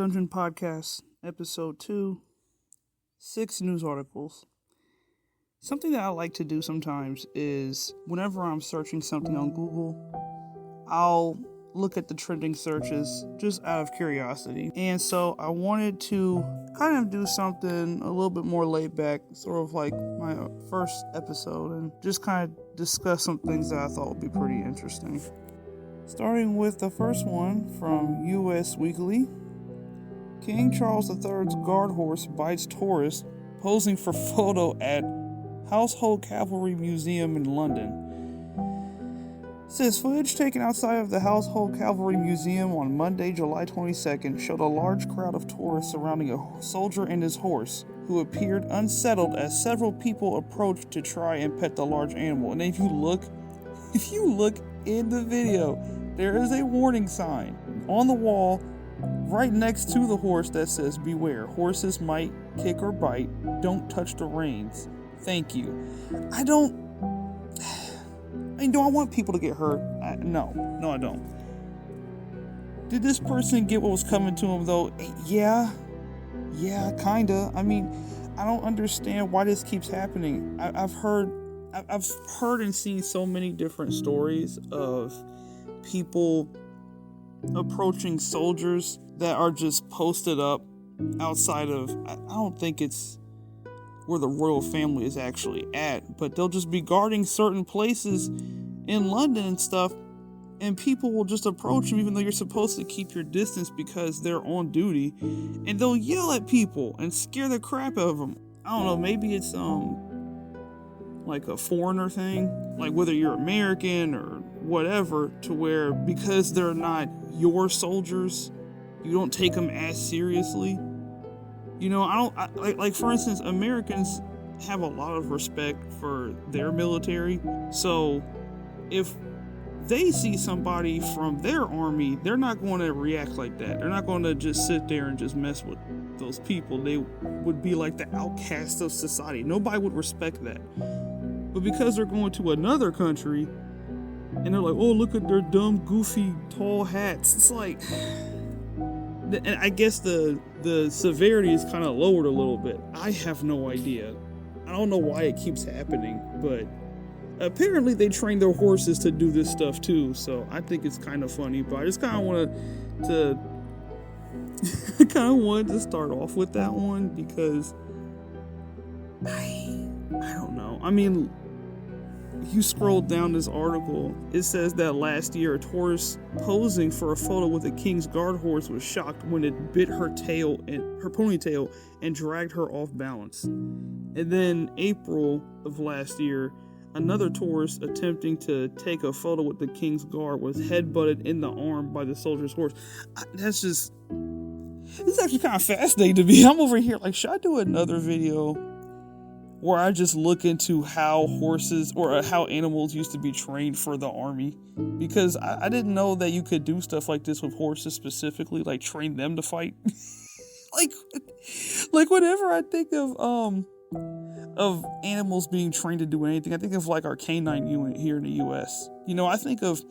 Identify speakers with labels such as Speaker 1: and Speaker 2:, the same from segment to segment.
Speaker 1: Dungeon Podcast, Episode 2, 6 news articles. Something that I like to do sometimes is whenever I'm searching something on Google, I'll look at the trending searches just out of curiosity. And so I wanted to kind of do something a little bit more laid back, sort of like my first episode, and just kind of discuss some things that I thought would be pretty interesting. Starting with the first one from US Weekly. King Charles III's guard horse bites tourist posing for photo at Household Cavalry Museum in London. It says footage taken outside of the Household Cavalry Museum on Monday, July 22nd showed a large crowd of tourists surrounding a soldier and his horse, who appeared unsettled as several people approached to try and pet the large animal. And if you look in the video, there is a warning sign on the wall right next to the horse that says, "Beware, horses might kick or bite. Don't touch the reins. Thank you." Do I want people to get hurt? No, I don't. Did this person get what was coming to him, though? Yeah, kinda. I don't understand why this keeps happening. I've heard and seen so many different stories of people approaching soldiers that are just posted up outside of, I don't think it's where the royal family is actually at, but they'll just be guarding certain places in London and stuff, and people will just approach them even though you're supposed to keep your distance because they're on duty, and they'll yell at people and scare the crap out of them. I don't know, maybe it's like a foreigner thing, like whether you're American or whatever, to where because they're not your soldiers, you don't take them as seriously. Like for instance, Americans have a lot of respect for their military, so if they see somebody from their army, they're not going to react like that. They're not going to just sit there and just mess with those people. They would be like the outcasts of society. Nobody would respect that. But because they're going to another country and they're like, oh, look at their dumb, goofy, tall hats. It's like, and I guess the severity is kind of lowered a little bit. I have no idea. I don't know why it keeps happening, but apparently they train their horses to do this stuff too. So I think it's kind of funny, but I just kind of wanted to start off with that one because I don't know. You scroll down this article, it says that last year a tourist posing for a photo with a king's guard horse was shocked when it bit her ponytail and dragged her off balance. And then April of last year, another tourist attempting to take a photo with the king's guard was headbutted in the arm by the soldier's horse. This is actually kind of fascinating to me. I'm over here like, should I do another video where I just look into how horses or how animals used to be trained for the army? Because I didn't know that you could do stuff like this with horses specifically, like train them to fight. like whenever I think of animals being trained to do anything, I think of like our canine unit here in the US. I think of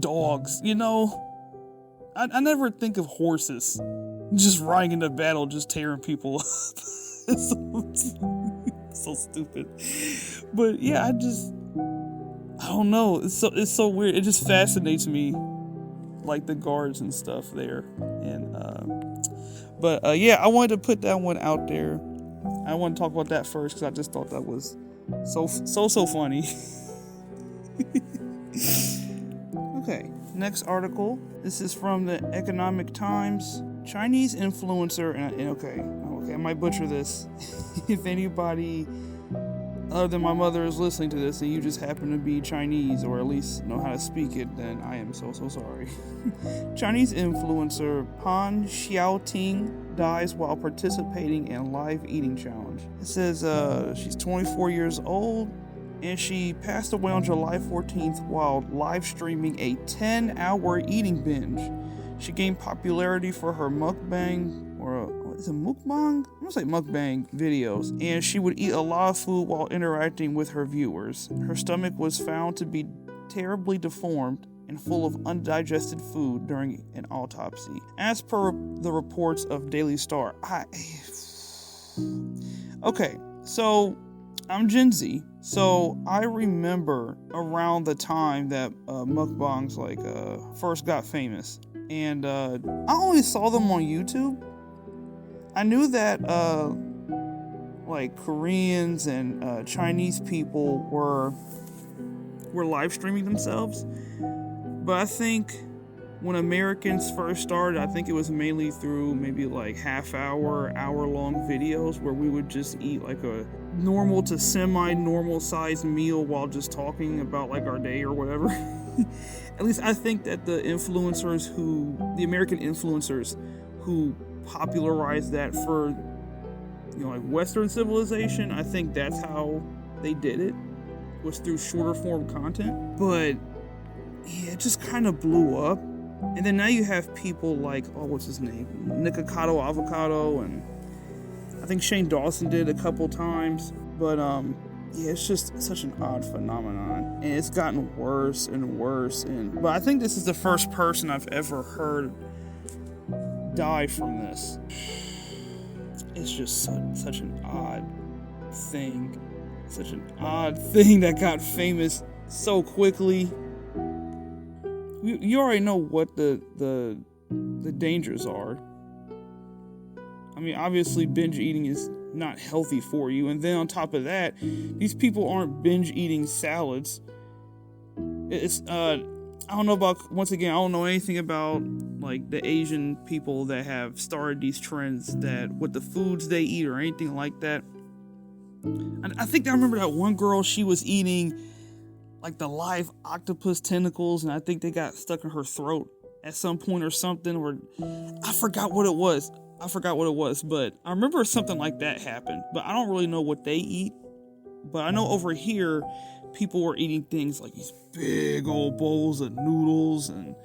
Speaker 1: dogs, I never think of horses just riding into battle, just tearing people up. So stupid. But yeah, I don't know. It's so weird. It just fascinates me, like the guards and stuff there. And I wanted to put that one out there. I want to talk about that first because I just thought that was so funny. Okay, next article. This is from the Economic Times. Chinese influencer, and okay, I might butcher this. If anybody other than my mother is listening to this and you just happen to be Chinese or at least know how to speak it, then I am so sorry. Chinese influencer Han Xiaoting dies while participating in live eating challenge. It says she's 24 years old and she passed away on July 14th while live streaming a 10-hour eating binge. She gained popularity for her mukbang, mukbang? I'm gonna say mukbang videos, and she would eat a lot of food while interacting with her viewers. Her stomach was found to be terribly deformed, and full of undigested food during an autopsy. As per the reports of Daily Star, okay, so I'm Gen Z, so I remember around the time that mukbangs first got famous, and I only saw them on YouTube. I knew that Koreans and Chinese people were live streaming themselves, but I think when Americans first started, I think it was mainly through maybe hour-long videos where we would just eat like a normal to semi-normal sized meal while just talking about our day or whatever. At least I think that the American influencers who popularized that for Western civilization, I think that's how they did it, was through shorter form content. But yeah, it just kind of blew up. And then now you have people like, what's his name? Nikocado Avocado, and I think Shane Dawson did a couple times. But yeah, it's just such an odd phenomenon, and it's gotten worse and worse. But I think this is the first person I've ever heard die from this. It's just such an odd thing. Such an odd thing that got famous so quickly. You already know what the dangers are. I mean, obviously binge eating is not healthy for you, and then on top of that, these people aren't binge eating salads. It's I don't know about, once again, I don't know anything about the Asian people that have started these trends that with the foods they eat or anything like that. I think I remember that one girl, she was eating the live octopus tentacles, and I think they got stuck in her throat at some point or something, or I forgot what it was, but I remember something like that happened, but I don't really know what they eat. But I know over here, people were eating things like these big old bowls of noodles, and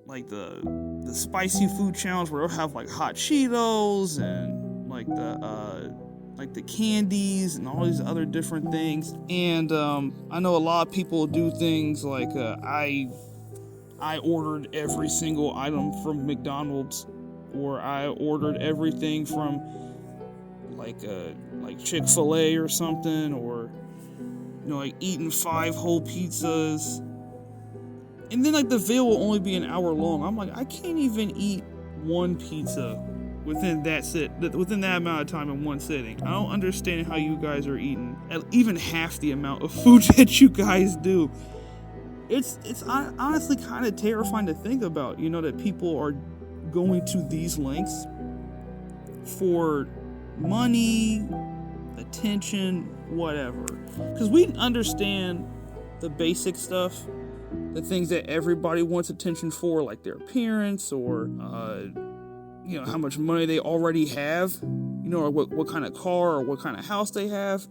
Speaker 1: the spicy food challenge where they'll have hot Cheetos and the candies and all these other different things. And I know a lot of people do things I ordered every single item from McDonald's, or I ordered everything from Chick-fil-A or something, or eating 5 whole pizzas, and then the video will only be an hour long. I'm I can't even eat one pizza within that amount of time in one sitting. I don't understand how you guys are eating even half the amount of food that you guys do. It's honestly kind of terrifying to think about, that people are going to these lengths for money, attention, whatever. Because we understand the basic stuff, the things that everybody wants attention for, like their appearance, or how much money they already have, or what kind of car or what kind of house they have.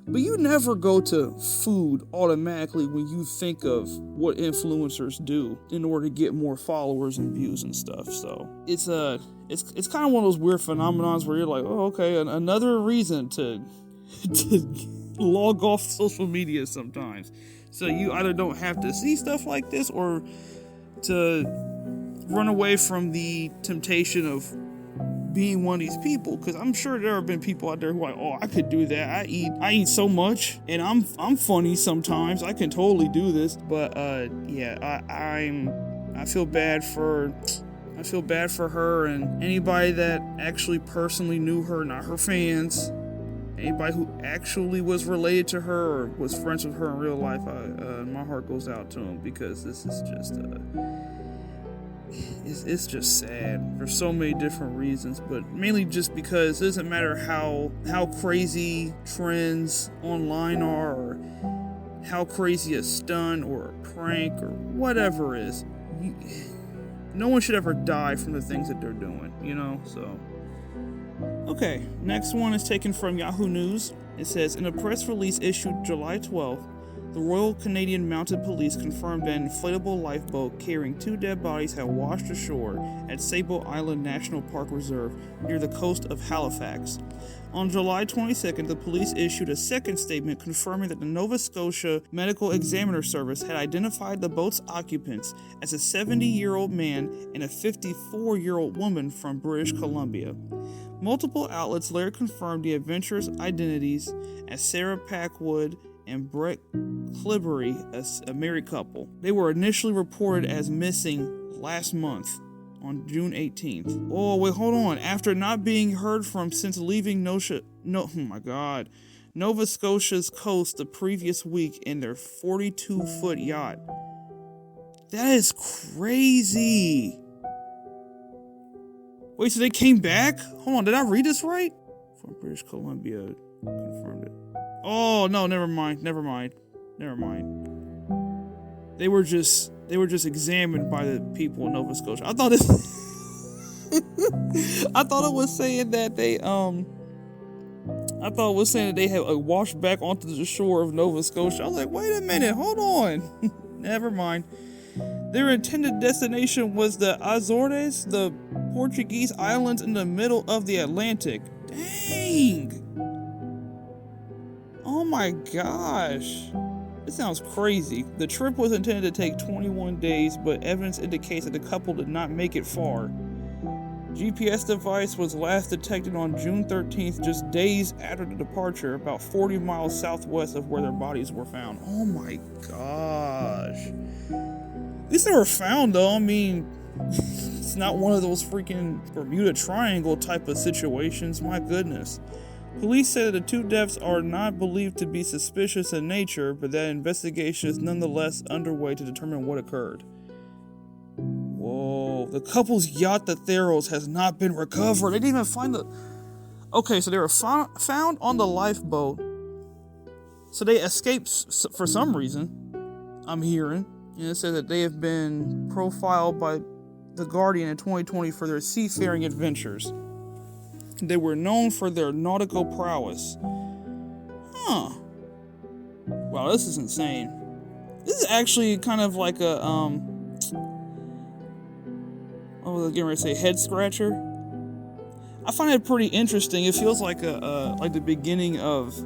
Speaker 1: But you never go to food automatically when you think of what influencers do in order to get more followers and views and stuff. So it's kind of one of those weird phenomenons where you're like, oh, okay, another reason to log off social media sometimes. So you either don't have to see stuff like this, or to run away from the temptation of being one of these people, because I'm sure there have been people out there who are like, oh, I could do that. I eat so much, and I'm funny sometimes. I can totally do this. But yeah, I feel bad for her and anybody that actually personally knew her, not her fans. Anybody who actually was related to her or was friends with her in real life, my heart goes out to them, because this is just it's just sad for so many different reasons, but mainly just because it doesn't matter how crazy trends online are, or how crazy a stunt or a prank or whatever is. No one should ever die from the things that they're doing, so. Okay, next one is taken from Yahoo News. It says, in a press release issued July 12th, The Royal Canadian Mounted Police confirmed an inflatable lifeboat carrying 2 dead bodies had washed ashore at Sable Island National Park Reserve near the coast of Halifax. On July 22nd, the police issued a second statement confirming that the Nova Scotia Medical Examiner Service had identified the boat's occupants as a 70-year-old man and a 54-year-old woman from British Columbia. Multiple outlets later confirmed the adventurers' identities as Sarah Packwood and Brett Clibbery, a married couple. They were initially reported as missing last month on June 18th. Oh, wait, hold on. After not being heard from since leaving Nova Scotia's coast the previous week in their 42-foot yacht. That is crazy. Wait, so they came back? Hold on, did I read this right? From British Columbia, confirmed it. Oh, no, never mind. They were just examined by the people in Nova Scotia. I thought it was saying that they had washed back onto the shore of Nova Scotia. I was like, wait a minute, hold on. Never mind. Their intended destination was the Azores, the Portuguese islands in the middle of the Atlantic. Dang. Oh my gosh. This sounds crazy. The trip was intended to take 21 days, but evidence indicates that the couple did not make it far. GPS device was last detected on June 13th, just days after the departure, about 40 miles southwest of where their bodies were found. Oh my gosh. At least they were found though. I mean, it's not one of those freaking Bermuda Triangle type of situations. My goodness. Police said that the 2 deaths are not believed to be suspicious in nature, but that investigation is nonetheless underway to determine what occurred. Whoa, the couple's yacht, the Theros, has not been recovered. They didn't even find the... Okay, so they were found on the lifeboat. So they escaped for some reason, I'm hearing. And it says that they have been profiled by The Guardian in 2020 for their seafaring adventures. They were known for their nautical prowess. Huh. Wow, this is insane. This is actually kind of like a, what was I getting ready to say, head scratcher? I find it pretty interesting. It feels like like the beginning of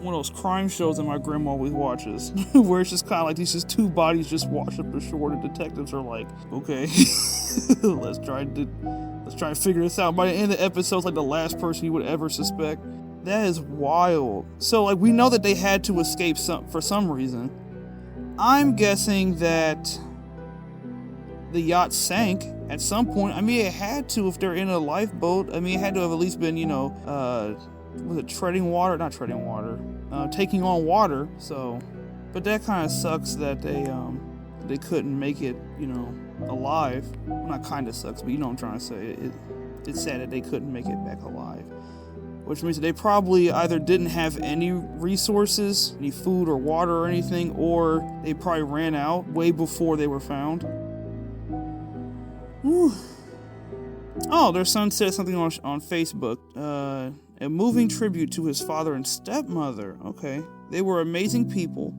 Speaker 1: one of those crime shows that my grandma always watches, where it's just kind of like these just 2 bodies just wash up ashore. The detectives are like, okay, let's try and figure this out. By the end of the episode, it's like the last person you would ever suspect. That is wild. So, like, we know that they had to escape for some reason. I'm guessing that the yacht sank at some point. I mean, it had to if they're in a lifeboat. I mean, it had to have at least been, was it taking on water. So, but that kind of sucks that they couldn't make it, alive. Well, not kind of sucks, but you know what I'm trying to say. It's sad that they couldn't make it back alive. Which means that they probably either didn't have any resources, any food or water or anything, or they probably ran out way before they were found. Whew. Oh, their son said something on Facebook. A moving tribute to his father and stepmother. Okay. They were amazing people,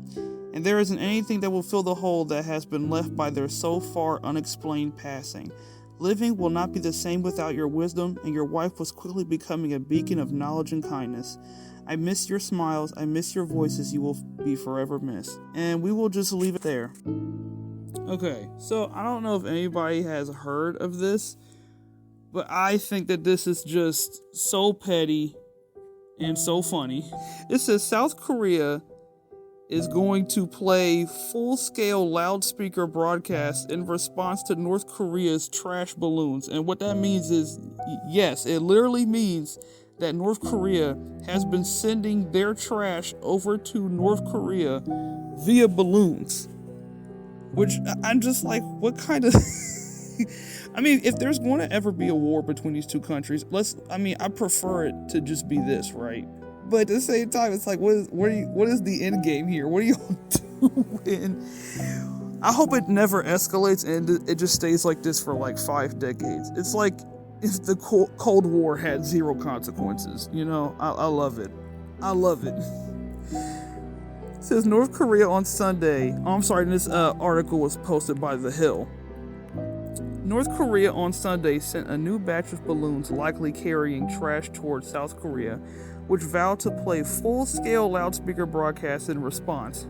Speaker 1: and there isn't anything that will fill the hole that has been left by their so far unexplained passing. Living will not be the same without your wisdom, and your wife was quickly becoming a beacon of knowledge and kindness. I miss your smiles, I miss your voices, you will be forever missed. And we will just leave it there. Okay, so I don't know if anybody has heard of this, but I think that this is just so petty and so funny. It says South Korea is going to play full-scale loudspeaker broadcasts in response to North Korea's trash balloons. And what that means is, yes, it literally means that North Korea has been sending their trash over to North Korea via balloons. Which, I'm just like, what kind of... I mean, if there's going to ever be a war between these two countries, I prefer it to just be this, right? But at the same time, it's like, what is the end game here? What are y'all doing? I hope it never escalates and it just stays like this for like 5 decades. It's like if the Cold War had 0 consequences, I love it. I love it. says North Korea on Sunday. Oh, I'm sorry, this article was posted by The Hill. North Korea on Sunday sent a new batch of balloons likely carrying trash towards South Korea, which vowed to play full-scale loudspeaker broadcasts in response.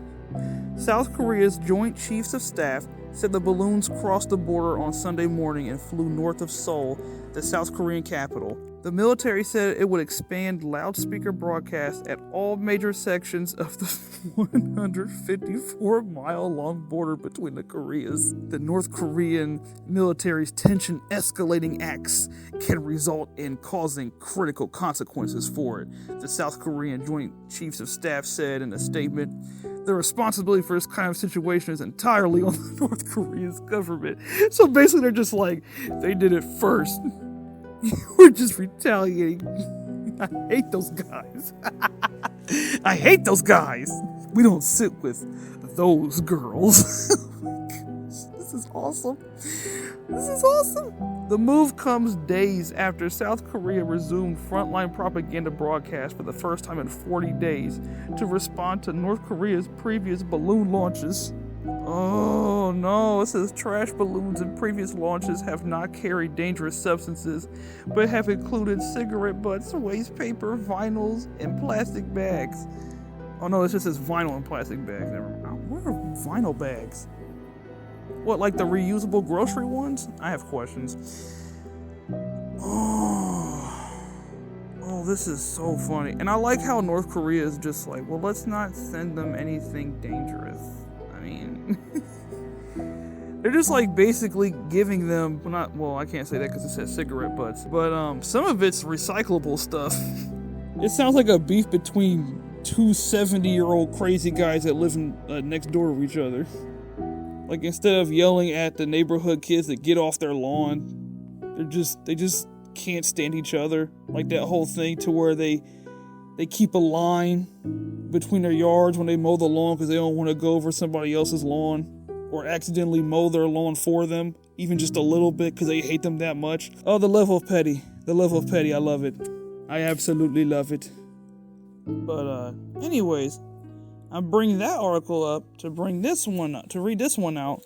Speaker 1: South Korea's Joint Chiefs of Staff said the balloons crossed the border on Sunday morning and flew north of Seoul, the South Korean capital. The military said it would expand loudspeaker broadcasts at all major sections of the 154-mile-long border between the Koreas. The North Korean military's tension escalating acts can result in causing critical consequences for it, the South Korean Joint Chiefs of Staff said in a statement. The responsibility for this kind of situation is entirely on the North Korea's government. So basically they're just like, they did it first. We're just retaliating. I hate those guys. I hate those guys. We don't sit with those girls. This is awesome. This is awesome. The move comes days after South Korea resumed frontline propaganda broadcasts for the first time in 40 days to respond to North Korea's previous balloon launches. Oh no, it says trash balloons in previous launches have not carried dangerous substances, but have included cigarette butts, waste paper, vinyls, and plastic bags. Oh no, it just says vinyl and plastic bags. Never mind. What are vinyl bags? What, like the reusable grocery ones? I have questions. Oh, this is so funny. And I like how North Korea is just like, well, let's not send them anything dangerous. I mean, they're just like basically giving them, I can't say that because it says cigarette butts, but some of it's recyclable stuff. It sounds like a beef between two 70-year-old crazy guys that live next door to each other. Like, instead of yelling at the neighborhood kids that get off their lawn, they just can't stand each other. Like that whole thing to where they keep a line between their yards when they mow the lawn because they don't want to go over somebody else's lawn or accidentally mow their lawn for them, even just a little bit because they hate them that much. Oh, the level of petty. The level of petty, I love it. I absolutely love it. But anyways, I'm bringing that article up to read this one out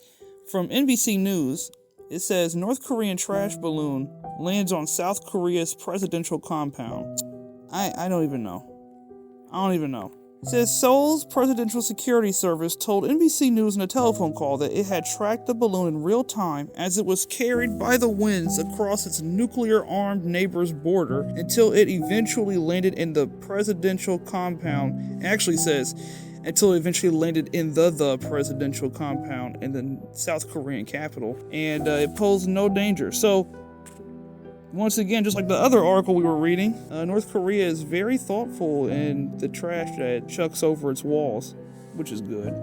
Speaker 1: from NBC News. It says North Korean trash balloon lands on South Korea's presidential compound. I don't even know. It says Seoul's Presidential Security Service told NBC News in a telephone call that it had tracked the balloon in real time as it was carried by the winds across its nuclear-armed neighbor's border until it eventually landed in the presidential compound. It actually says until it eventually landed in the presidential compound in the South Korean capital, and it posed no danger. So, once again, just like the other article we were reading, North Korea is very thoughtful in the trash that it chucks over its walls, which is good.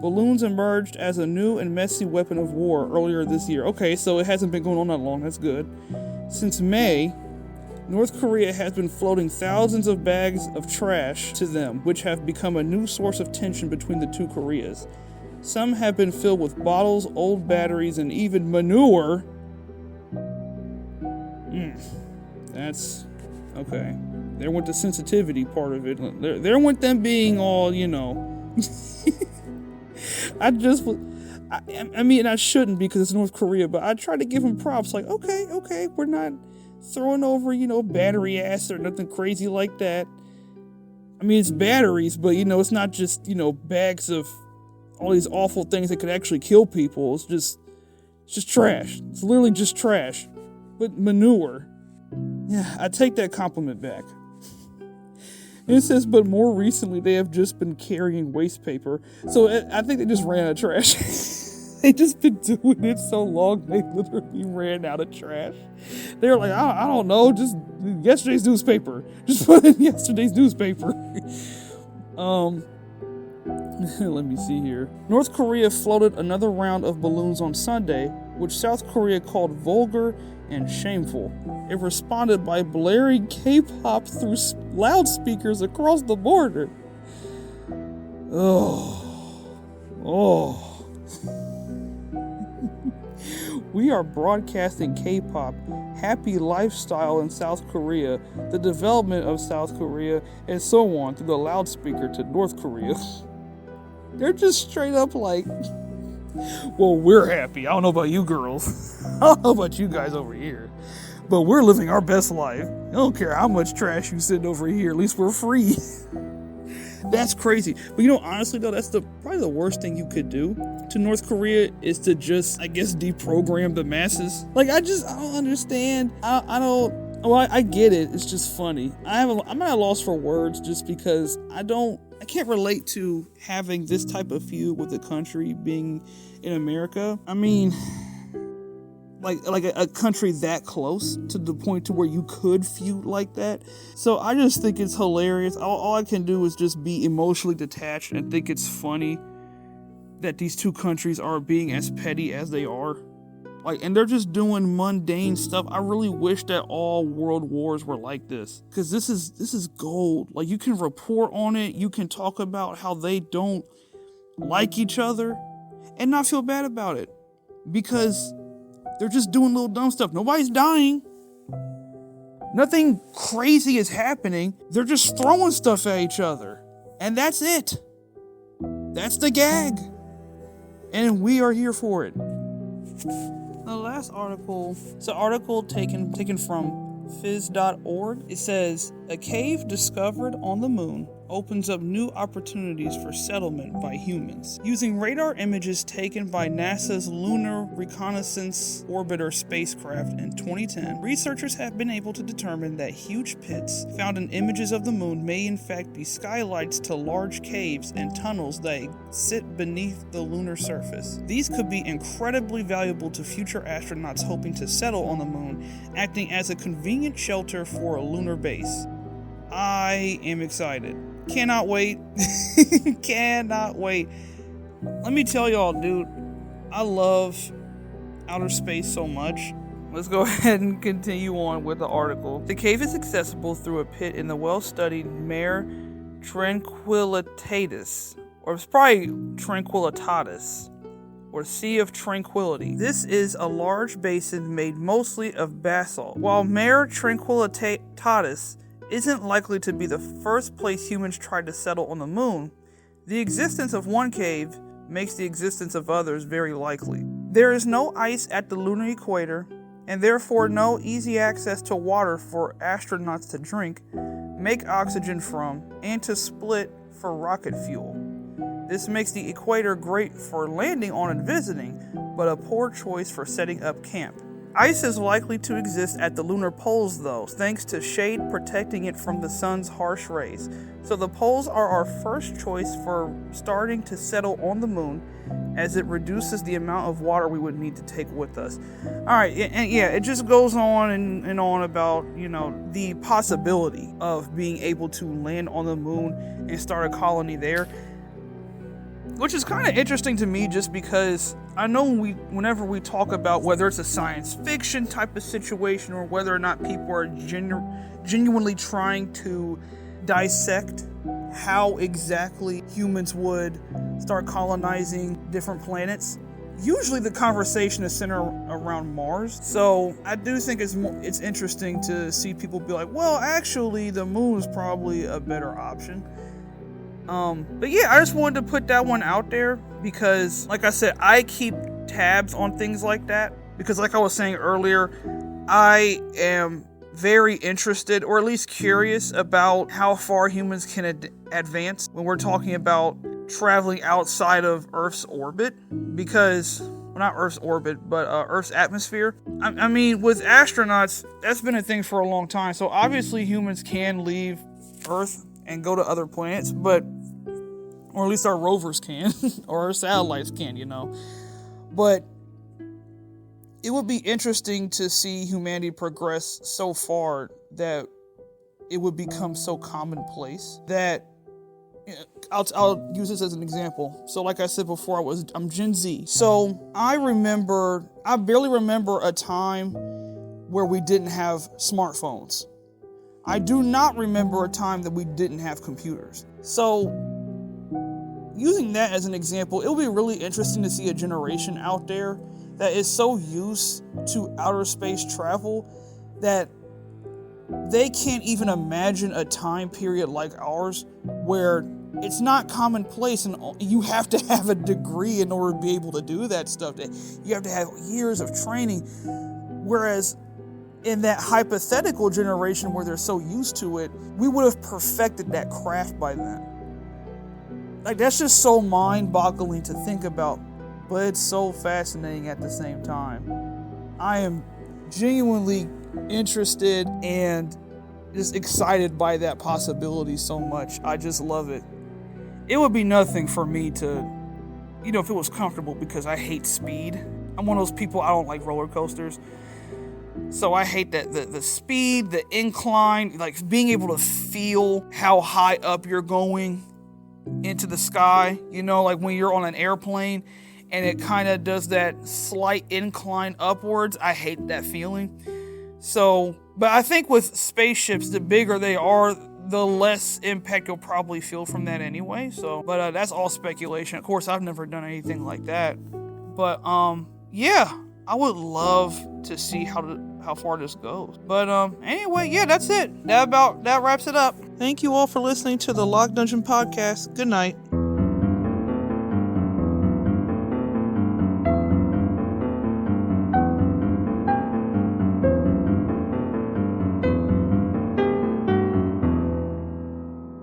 Speaker 1: Balloons emerged as a new and messy weapon of war earlier this year. Okay, so it hasn't been going on that long, that's good. Since May, North Korea has been floating thousands of bags of trash to them, which have become a new source of tension between the two Koreas. Some have been filled with bottles, old batteries, and even manure. That's okay. There went the sensitivity part of it. There went them being all, I mean, I shouldn't because it's North Korea, but I try to give them props. Like, okay, we're not throwing over, battery acid or nothing crazy like that. I mean, it's batteries, but, it's not just, bags of all these awful things that could actually kill people. It's just trash. It's literally just trash. But manure. Yeah, I take that compliment back. And it says, but more recently, they have just been carrying waste paper. So I think they just ran out of trash. They just been doing it so long, they literally ran out of trash. They were like, I don't know, just yesterday's newspaper. Just put in yesterday's newspaper. Let me see here. North Korea floated another round of balloons on Sunday, which South Korea called vulgar and shameful. It responded by blaring K-pop through loudspeakers across the border. We are broadcasting K-pop happy lifestyle in South Korea, the development of South Korea, and so on through the loudspeaker to North Korea. They're just straight up like, well, we're happy. I don't know about you girls. I don't know about you guys over here. But we're living our best life. I don't care how much trash you send over here. At least we're free. That's crazy. But honestly though, that's probably the worst thing you could do to North Korea is to just, I guess, deprogram the masses. Like, I don't understand. I get it. It's just funny. I'm at a loss for words just because I can't relate to having this type of feud with the country being in America. I mean, like a country that close to the point to where you could feud like that. So I just think it's hilarious. All I can do is just be emotionally detached and think it's funny that these two countries are being as petty as they are. And they're just doing mundane stuff. I really wish that all world wars were like this, because this is gold. Like, you can report on it, you can talk about how they don't like each other and not feel bad about it, because they're just doing little dumb stuff. Nobody's dying. Nothing crazy is happening. They're just throwing stuff at each other. And that's it. That's the gag. And we are here for it. The last article, it's an article taken from phys.org. It says, a cave discovered on the moon opens up new opportunities for settlement by humans. Using radar images taken by NASA's Lunar Reconnaissance Orbiter spacecraft in 2010, researchers have been able to determine that huge pits found in images of the moon may in fact be skylights to large caves and tunnels that sit beneath the lunar surface. These could be incredibly valuable to future astronauts hoping to settle on the moon, acting as a convenient shelter for a lunar base. I am excited. Cannot wait. Cannot wait. Let me tell y'all, dude, I love outer space so much. Let's go ahead and continue on with the article. The cave is accessible through a pit in the well-studied Mare Tranquillitatis, or it's probably Tranquillitatis, or Sea of Tranquility. This is a large basin made mostly of basalt. While Mare Tranquillitatis isn't likely to be the first place humans tried to settle on the moon, the existence of one cave makes the existence of others very likely. There is no ice at the lunar equator, and therefore no easy access to water for astronauts to drink, make oxygen from, and to split for rocket fuel. This makes the equator great for landing on and visiting, but a poor choice for setting up camp. Ice is likely to exist at the lunar poles though, thanks to shade protecting it from the sun's harsh rays. So the poles are our first choice for starting to settle on the moon, as it reduces the amount of water we would need to take with us. Alright, and yeah, it just goes on and on about, the possibility of being able to land on the moon and start a colony there. Which is kind of interesting to me, just because I know whenever we talk about whether it's a science fiction type of situation or whether or not people are genuinely trying to dissect how exactly humans would start colonizing different planets, usually the conversation is centered around Mars. So I do think it's interesting to see people be like, well, actually the moon is probably a better option. But yeah, I just wanted to put that one out there because, like I said, I keep tabs on things like that because, like I was saying earlier, I am very interested, or at least curious, about how far humans can advance when we're talking about traveling outside of Earth's orbit, because, well, not Earth's orbit, but Earth's atmosphere. I mean, with astronauts, that's been a thing for a long time, so obviously humans can leave Earth and go to other planets, or at least our rovers can, or our satellites can, But it would be interesting to see humanity progress so far that it would become so commonplace that, I'll use this as an example. So like I said before, I'm Gen Z. So I barely remember a time where we didn't have smartphones. I do not remember a time that we didn't have computers. So, using that as an example, it'll be really interesting to see a generation out there that is so used to outer space travel that they can't even imagine a time period like ours where it's not commonplace and you have to have a degree in order to be able to do that stuff. You have to have years of training. Whereas in that hypothetical generation where they're so used to it, we would have perfected that craft by then. Like, that's just so mind-boggling to think about, but it's so fascinating at the same time. I am genuinely interested and just excited by that possibility so much. I just love it. It would be nothing for me to, if it was comfortable, because I hate speed. I'm one of those people, I don't like roller coasters. So I hate that the speed, the incline, like being able to feel how high up you're going into the sky, like when you're on an airplane and it kind of does that slight incline upwards. I hate that feeling. So, but I think with spaceships, the bigger they are, the less impact you'll probably feel from that anyway. So, but that's all speculation. Of course, I've never done anything like that. But yeah, I would love to see how far this goes. But anyway, yeah, that's it. That wraps it up. Thank you all for listening to the Locked Dungeon podcast. Good night.